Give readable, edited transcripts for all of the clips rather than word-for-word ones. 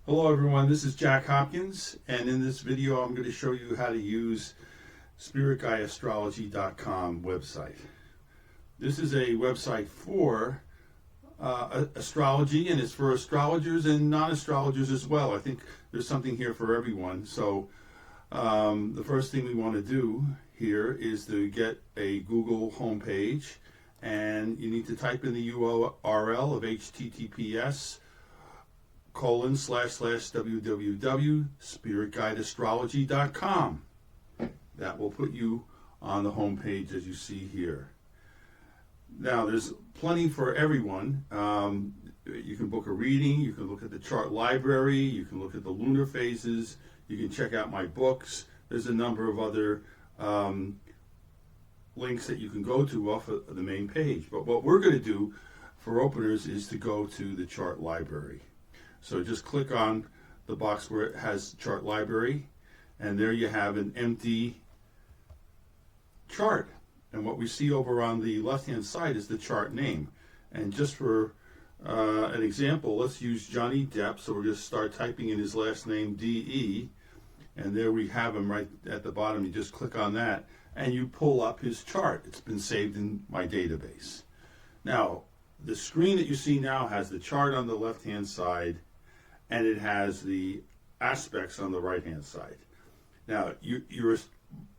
Hello everyone, this is Jack Hopkins, and in this video I'm going to show you how to use spiritguideastrology.com website. This is a website for astrology, and it's for astrologers and non-astrologers as well. I think there's something here for everyone. So the first thing we want to do here is to get a Google homepage, and you need to type in the URL of https://www.spiritguideastrology.com. That will put you on the home page as you see here. Now there's plenty for everyone. You can book a reading, you can look at the chart library, you can look at the lunar phases, you can check out my books. There's a number of other links that you can go to off of the main page. But what we're going to do for openers is to go to the chart library. So just click on the box where it has chart library, and there you have an empty chart. And what we see over on the left hand side is the chart name. And just for an example, let's use Johnny Depp. So we're going to start typing in his last name, D-E, and there we have him right at the bottom. You just click on that and you pull up his chart. It's been saved in my database. Now the screen that you see now has the chart on the left hand side, and it has the aspects on the right hand side. Now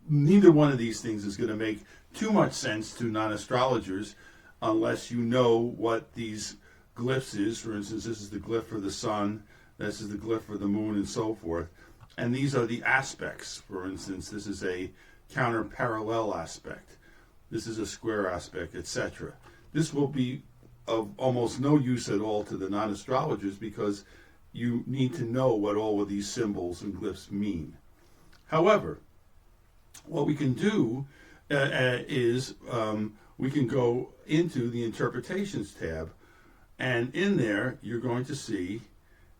neither one of these things is going to make too much sense to non-astrologers unless you know what these glyphs is. For instance, this is the glyph for the sun, this is the glyph for the moon, and so forth. And these are the aspects. For instance, this is a counter parallel aspect, this is a square aspect, etc. This will be of almost no use at all to the non-astrologers because you need to know what all of these symbols and glyphs mean. However, what we can do is we can go into the interpretations tab, and in there you're going to see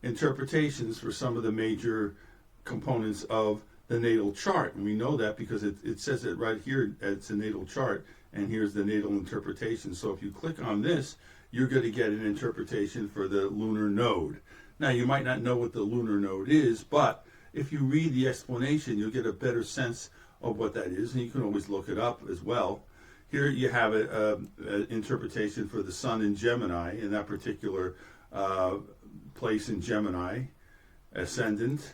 interpretations for some of the major components of the natal chart. And we know that because it says it right here, it's a natal chart, and here's the natal interpretation. So if you click on this, you're going to get an interpretation for the lunar node. Now you might not know what the lunar node is, but if you read the explanation, you'll get a better sense of what that is, and you can always look it up as well. Here you have an interpretation for the sun in Gemini, in that particular place in Gemini, ascendant,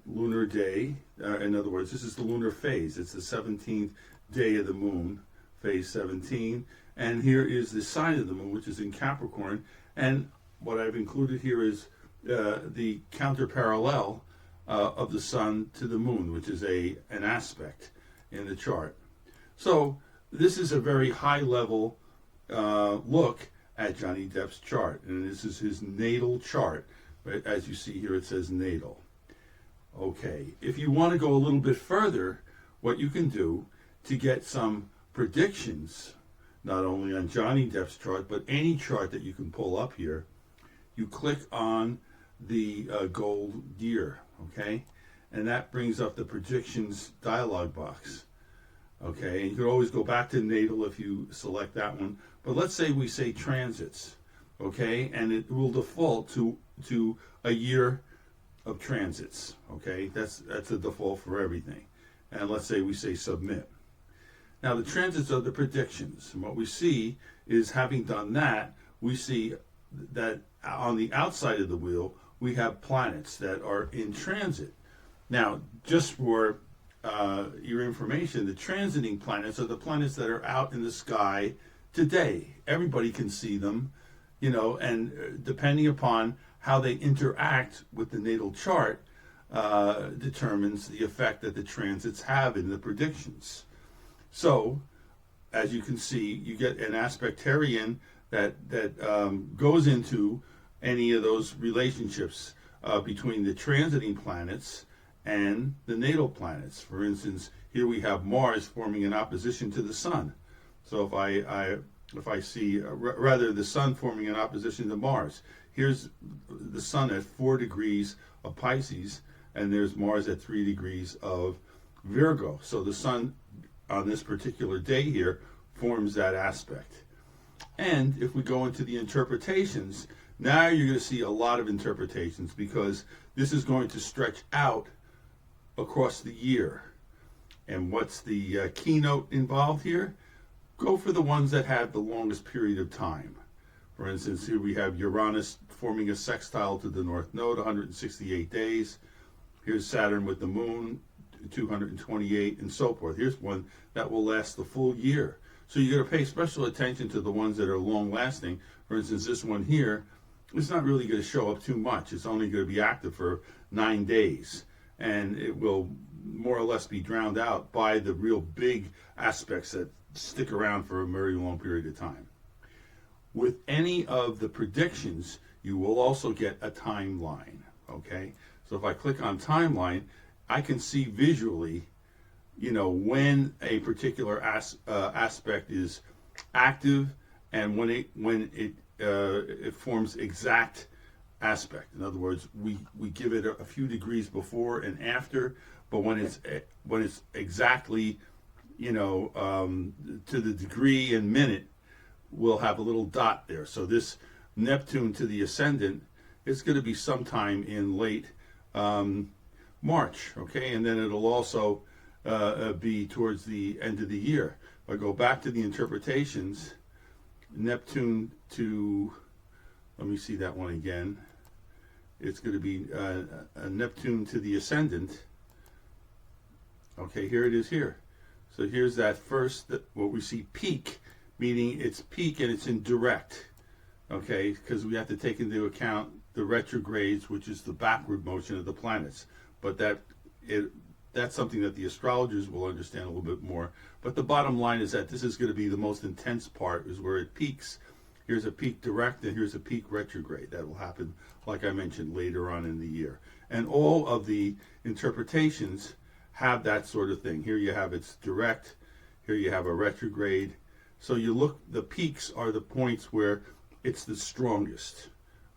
lunar day. In other words, this is the lunar phase. It's the 17th day of the moon, phase 17. And here is the sign of the moon, which is in Capricorn. And what I've included here is the counter parallel of the sun to the moon, which is an aspect in the chart. So this is a very high level look at Johnny Depp's chart, and this is his natal chart. Right? As you see here, it says natal. Okay, if you want to go a little bit further, what you can do to get some predictions, not only on Johnny Depp's chart, but any chart that you can pull up here, you click on the gold gear, okay? And that brings up the predictions dialog box, okay? And you can always go back to natal if you select that one. But let's say we say transits, okay? And it will default to a year of transits, okay? That's a default for everything. And let's say we say submit. Now the transits are the predictions, and what we see is, having done that, we see that on the outside of the wheel we have planets that are in transit. Now, just for your information, the transiting planets are the planets that are out in the sky today. Everybody can see them, and depending upon how they interact with the natal chart determines the effect that the transits have in the predictions. So, as you can see, you get an aspectarian that goes into any of those relationships between the transiting planets and the natal planets. For instance, here we have Mars forming an opposition to the Sun. So if I see rather the Sun forming an opposition to Mars, here's the Sun at 4 degrees of Pisces, and there's Mars at 3 degrees of Virgo. So the Sun on this particular day here forms that aspect. And if we go into the interpretations, Now you're going to see a lot of interpretations because this is going to stretch out across the year. And what's the keynote involved here? Go for the ones that have the longest period of time. For instance, here we have Uranus forming a sextile to the North Node, 168 days. Here's Saturn with the Moon, 228, and so forth. Here's one that will last the full year. So you're going to pay special attention to the ones that are long-lasting. For instance, this one here, it's not really going to show up too much. It's only going to be active for 9 days. And it will more or less be drowned out by the real big aspects that stick around for a very long period of time. With any of the predictions, you will also get a timeline, okay? So if I click on timeline, I can see visually, when a particular aspect is active and when it forms exact aspect. In other words, we give it a few degrees before and after, but when it's exactly, to the degree and minute, we'll have a little dot there. So this Neptune to the ascendant is going to be sometime in late March, okay? And then it'll also be towards the end of the year. If I go back to the interpretations, Neptune to, let me see that one again. It's going to be a Neptune to the ascendant. Okay, here it is here. So here's that first, what we see peak, meaning it's peak and it's in direct, okay, because we have to take into account the retrogrades, which is the backward motion of the planets. But that's something that the astrologers will understand a little bit more. But the bottom line is that this is going to be the most intense part, is where it peaks. Here's a peak direct and here's a peak retrograde. That will happen, like I mentioned, later on in the year. And all of the interpretations have that sort of thing. Here you have it's direct, here you have a retrograde. So you look, the peaks are the points where it's the strongest.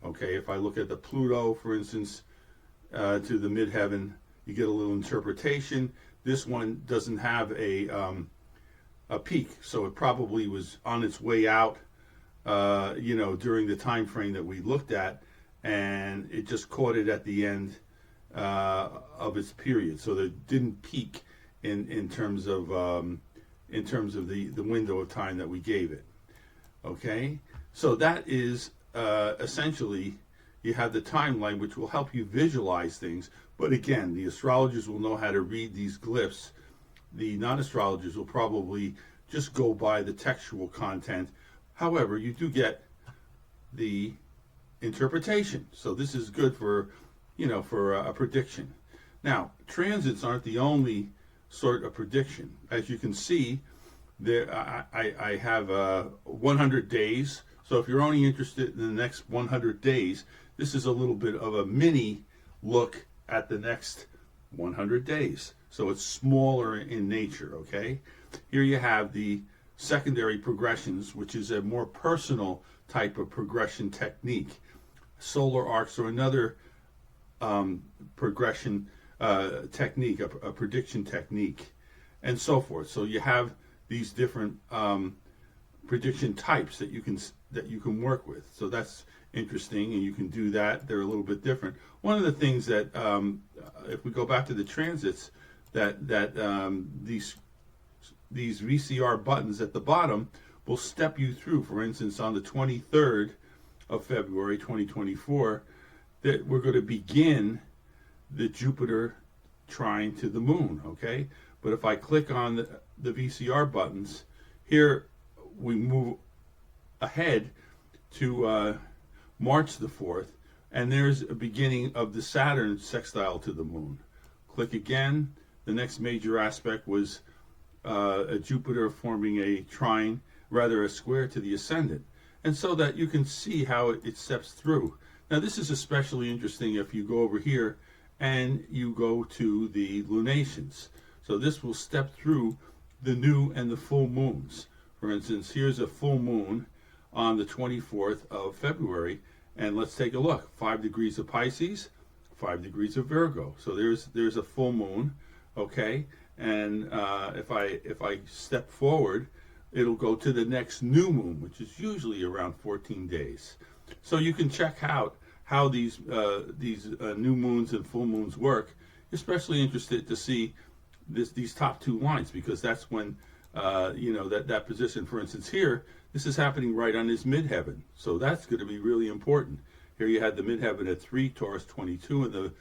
Okay, if I look at the Pluto, for instance, to the midheaven, you get a little interpretation. This one doesn't have a peak, so it probably was on its way out, during the time frame that we looked at, and it just caught it at the end of its period. So it didn't peak in terms of the window of time that we gave it. Okay, so that is essentially, you have the timeline, which will help you visualize things. But again, the astrologers will know how to read these glyphs. The non-astrologers will probably just go by the textual content. However, you do get the interpretation. So this is good for, for a prediction. Now, transits aren't the only sort of prediction. As you can see, there I have 100 days. So if you're only interested in the next 100 days, this is a little bit of a mini look at the next 100 days. So it's smaller in nature, okay? Here you have the secondary progressions, which is a more personal type of progression technique. Solar arcs are another progression technique, a prediction technique, and so forth. So you have these different prediction types that you can work with. So that's interesting, and you can do that. They're a little bit different. One of the things that, if we go back to the transits, that these VCR buttons at the bottom will step you through. For instance, on the 23rd of February 2024, that we're going to begin the Jupiter trine to the moon, okay? But if I click on the VCR buttons, here we move ahead to March the 4th, and there's a beginning of the Saturn sextile to the moon. Click again. The next major aspect was a Jupiter forming a trine, rather a square to the ascendant. And so that you can see how it steps through. Now this is especially interesting if you go over here and you go to the lunations. So this will step through the new and the full moons. For instance, here's a full moon on the 24th of February, and let's take a look. 5 degrees of Pisces, 5 degrees of Virgo. So there's a full moon, okay? And if I step forward, it'll go to the next new moon, which is usually around 14 days. So you can check out how these new moons and full moons work. Especially interested to see these top two lines, because that's when that position. For instance, here this is happening right on his midheaven, so that's going to be really important. Here you had the midheaven at 3, Taurus 22,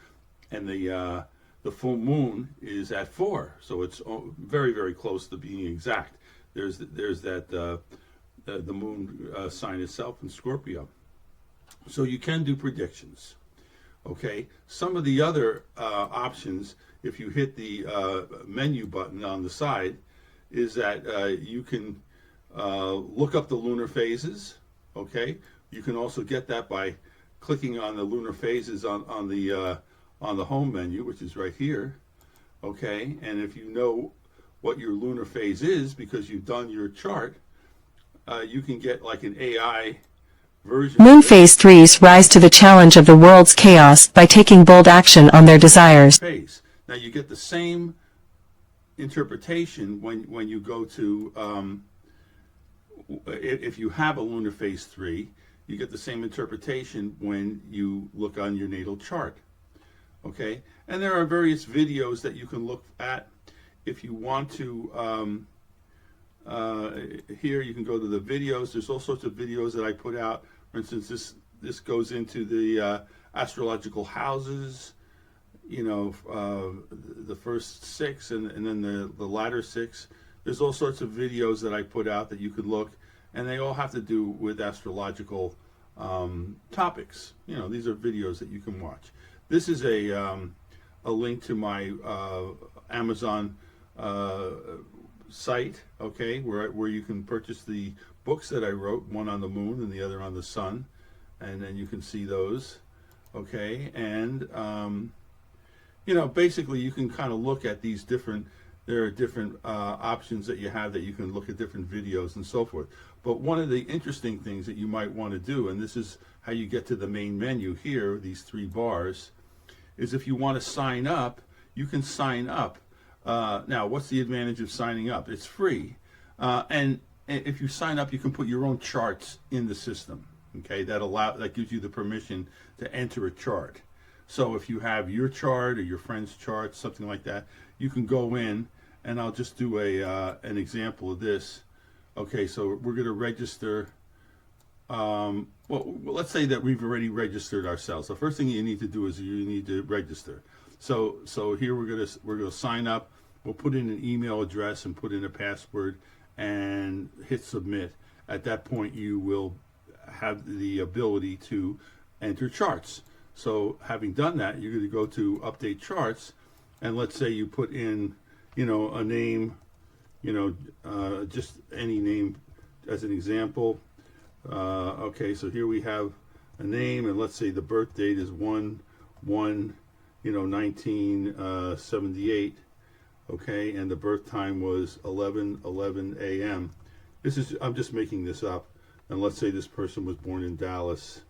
and the full moon is at 4, so it's very, very close to being exact. There's that the moon sign itself in Scorpio, so you can do predictions. Okay, some of the other options, if you hit the menu button on the side, is that you can look up the lunar phases. Okay, you can also get that by clicking on the lunar phases on the home menu, which is right here. Okay, and if you know what your lunar phase is because you've done your chart, you can get like an AI version. Moon phase threes rise to the challenge of the world's chaos by taking bold action on their desires. Phase. Now you get the same interpretation when you go to if you have a lunar phase 3, you get the same interpretation when you look on your natal chart. Okay, and there are various videos that you can look at if you want to. Here you can go to the videos. There's all sorts of videos that I put out. For instance, this goes into the astrological houses, the first 6 and then the latter 6. There's all sorts of videos that I put out that you could look, and they all have to do with astrological topics. These are videos that you can watch. This is a link to my Amazon site, okay, where you can purchase the books that I wrote, one on the moon and the other on the sun, and then you can see those, okay, and basically you can kind of look at these different, there are different options that you have that you can look at different videos and so forth. But one of the interesting things that you might want to do, and this is how you get to the main menu here, these 3 bars, is if you want to sign up, you can sign up. Now, what's the advantage of signing up? It's free. And if you sign up, you can put your own charts in the system. Okay, that gives you the permission to enter a chart. So if you have your chart or your friend's chart, something like that, you can go in, and I'll just do an example of this. Okay, so we're going to register. Well, let's say that we've already registered ourselves. The first thing you need to do is you need to register. So here we're gonna sign up. We'll put in an email address and put in a password and hit submit. At that point, you will have the ability to enter charts. So having done that, you're going to go to update charts, and let's say you put in, a name, just any name as an example. Okay, so here we have a name, and let's say the birth date is 1/1/1978. Okay, and the birth time was 11:11 a.m. I'm just making this up, and let's say this person was born in Dallas,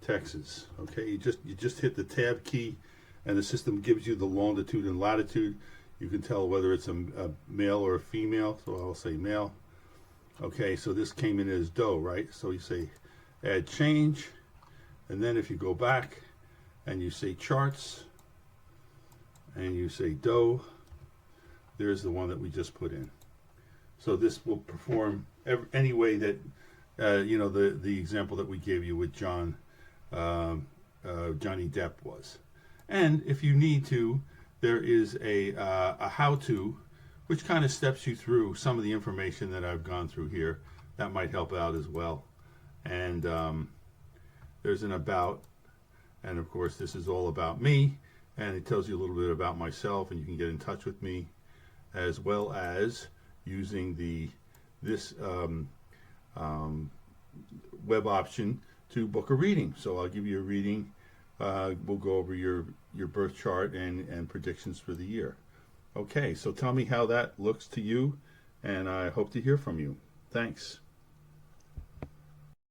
Texas. Okay, you just hit the tab key, and the system gives you the longitude and latitude. You can tell whether it's a male or a female, so I'll say male. Okay, so this came in as doe, right? So you say add change, and then if you go back and you say charts and you say doe, there's the one that we just put in. So this will perform any way that the example that we gave you with Johnny Depp was. And if you need to, there is a how-to which kind of steps you through some of the information that I've gone through here. That might help out as well. And there's an about, and of course this is all about me, and it tells you a little bit about myself, and you can get in touch with me, as well as using this web option to book a reading. So I'll give you a reading. We'll go over your birth chart and predictions for the year. Okay, so tell me how that looks to you, and I hope to hear from you. Thanks.